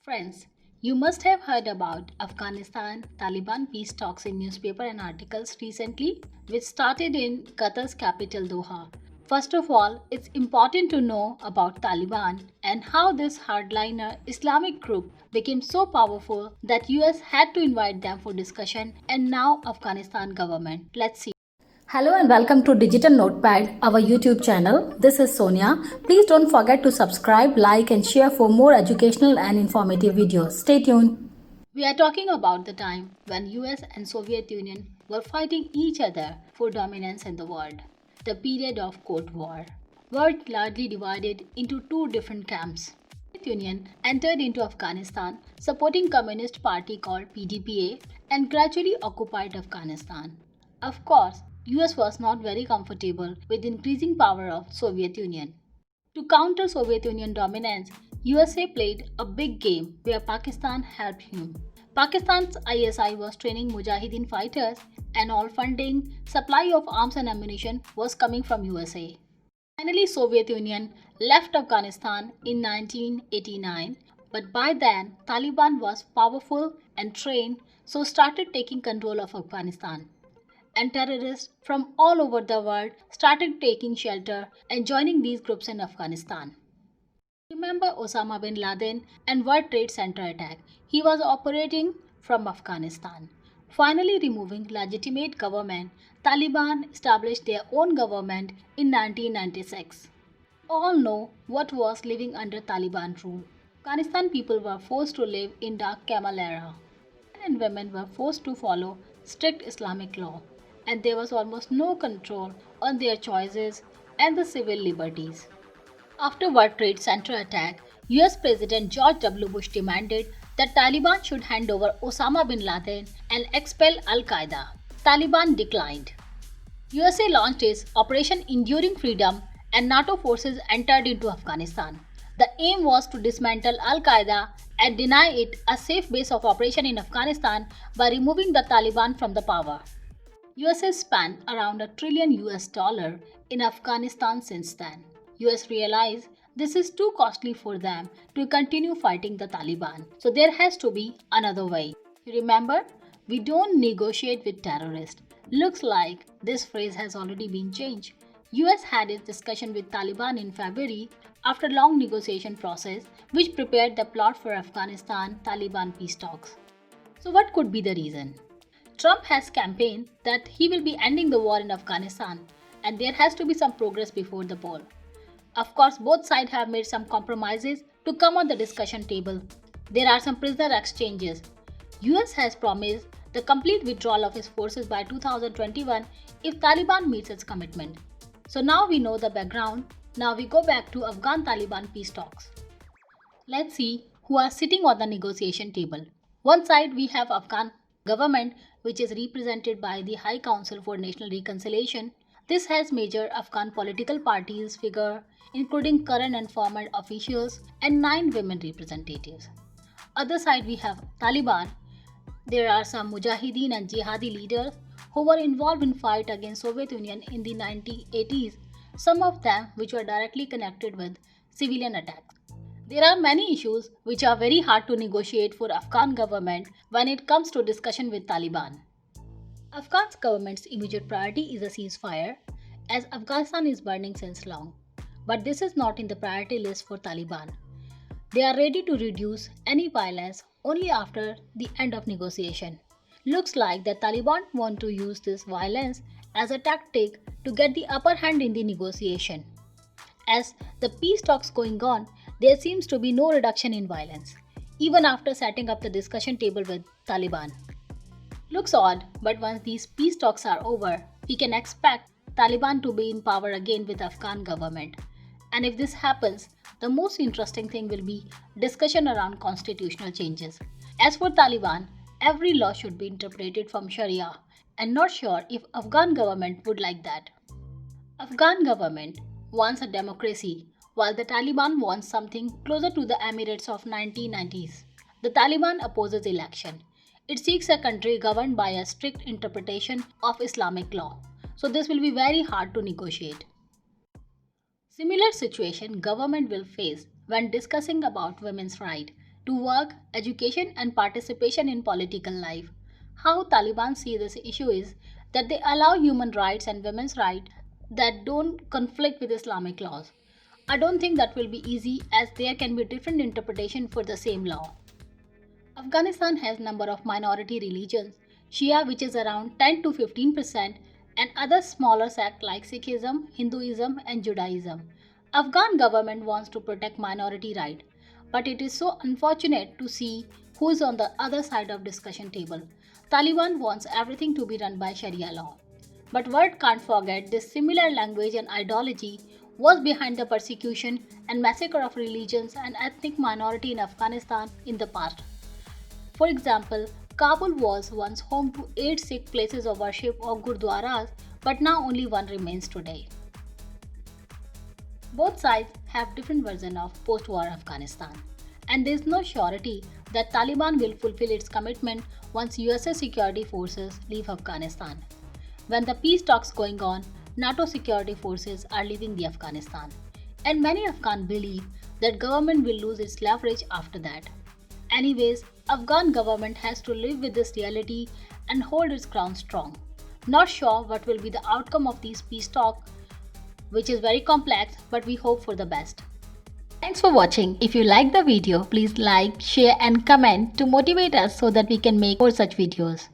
Friends, you must have heard about Afghanistan Taliban peace talks in newspaper and articles recently, which started in Qatar's capital Doha. First of all, it's important to know about Taliban and how this hardliner Islamic group became so powerful that US had to invite them for discussion and now Afghanistan government. Let's see. Hello and welcome to Digital Notepad, our YouTube channel. This is Sonia. Please don't forget to subscribe, like and share for more educational and informative videos. Stay tuned. We are talking about the time when US and Soviet Union were fighting each other for dominance in the world. The period of Cold War. World largely divided into two different camps. Soviet Union entered into Afghanistan supporting Communist Party called PDPA and gradually occupied Afghanistan. Of course, US was not very comfortable with increasing power of Soviet Union. To counter Soviet Union dominance, USA played a big game where Pakistan helped him. Pakistan's ISI was training Mujahideen fighters and all funding, supply of arms and ammunition was coming from USA. Finally, Soviet Union left Afghanistan in 1989, but by then Taliban was powerful and trained, so started taking control of Afghanistan and terrorists from all over the world started taking shelter and joining these groups in Afghanistan. Remember Osama bin Laden and World Trade Center attack? He was operating from Afghanistan. Finally removing legitimate government, Taliban established their own government in 1996. All know what was living under Taliban rule. Afghanistan people were forced to live in dark camel era. Men and women were forced to follow strict Islamic law, and there was almost no control on their choices and the civil liberties. After World Trade Center attack, US President George W. Bush demanded that Taliban should hand over Osama bin Laden and expel Al-Qaeda. Taliban declined. USA launched its Operation Enduring Freedom and NATO forces entered into Afghanistan. The aim was to dismantle Al-Qaeda and deny it a safe base of operation in Afghanistan by removing the Taliban from the power. USA spent around $1 trillion in Afghanistan since then. US realized this is too costly for them to continue fighting the Taliban. So there has to be another way. Remember, we don't negotiate with terrorists. Looks like this phrase has already been changed. US had its discussion with Taliban in February after long negotiation process which prepared the plot for Afghanistan-Taliban peace talks. So what could be the reason? Trump has campaigned that he will be ending the war in Afghanistan and there has to be some progress before the poll. Of course, both sides have made some compromises to come on the discussion table. There are some prisoner exchanges. US has promised the complete withdrawal of its forces by 2021 if Taliban meets its commitment. So now we know the background. Now we go back to Afghan-Taliban peace talks. Let's see who are sitting on the negotiation table. One side we have Afghan government, which is represented by the High Council for National Reconciliation. This has major Afghan political parties figure, including current and former officials and 9 women representatives. Other side we have Taliban. There are some Mujahideen and Jihadi leaders who were involved in fight against Soviet Union in the 1980s, some of them which were directly connected with civilian attacks. There are many issues which are very hard to negotiate for Afghan government when it comes to discussion with Taliban. Afghan government's immediate priority is a ceasefire as Afghanistan is burning since long. But this is not in the priority list for Taliban. They are ready to reduce any violence only after the end of negotiation. Looks like the Taliban want to use this violence as a tactic to get the upper hand in the negotiation. As the peace talks going on, there seems to be no reduction in violence, even after setting up the discussion table with Taliban. Looks odd, but once these peace talks are over, we can expect Taliban to be in power again with Afghan government. And if this happens, the most interesting thing will be discussion around constitutional changes. As for Taliban, every law should be interpreted from Sharia, and not sure if Afghan government would like that. Afghan government wants a democracy, while the Taliban wants something closer to the Emirates of 1990s. The Taliban opposes election. It seeks a country governed by a strict interpretation of Islamic law. So this will be very hard to negotiate. Similar situation government will face when discussing about women's rights. to work, education, and participation in political life. How Taliban see this issue is that they allow human rights and women's rights that don't conflict with Islamic laws. I don't think that will be easy as there can be different interpretation for the same law. Afghanistan has number of minority religions, Shia which is around 10 to 15% and other smaller sects like Sikhism, Hinduism and Judaism. Afghan government wants to protect minority right, but it is so unfortunate to see who is on the other side of discussion table. Taliban wants everything to be run by Sharia law. But world can't forget this similar language and ideology was behind the persecution and massacre of religions and ethnic minority in Afghanistan in the past. For example, Kabul was once home to 8 Sikh places of worship or gurdwaras, but now only one remains today. Both sides have different versions of post-war Afghanistan, and there is no surety that Taliban will fulfill its commitment once USA security forces leave Afghanistan. When the peace talks going on, NATO security forces are leaving the Afghanistan, and many Afghans believe that government will lose its leverage after that. Anyways, Afghan government has to live with this reality and hold its ground strong. Not sure what will be the outcome of these peace talks, which is very complex, but we hope for the best. Thanks for watching. If you like the video, please like, share and comment to motivate us so that we can make more such videos.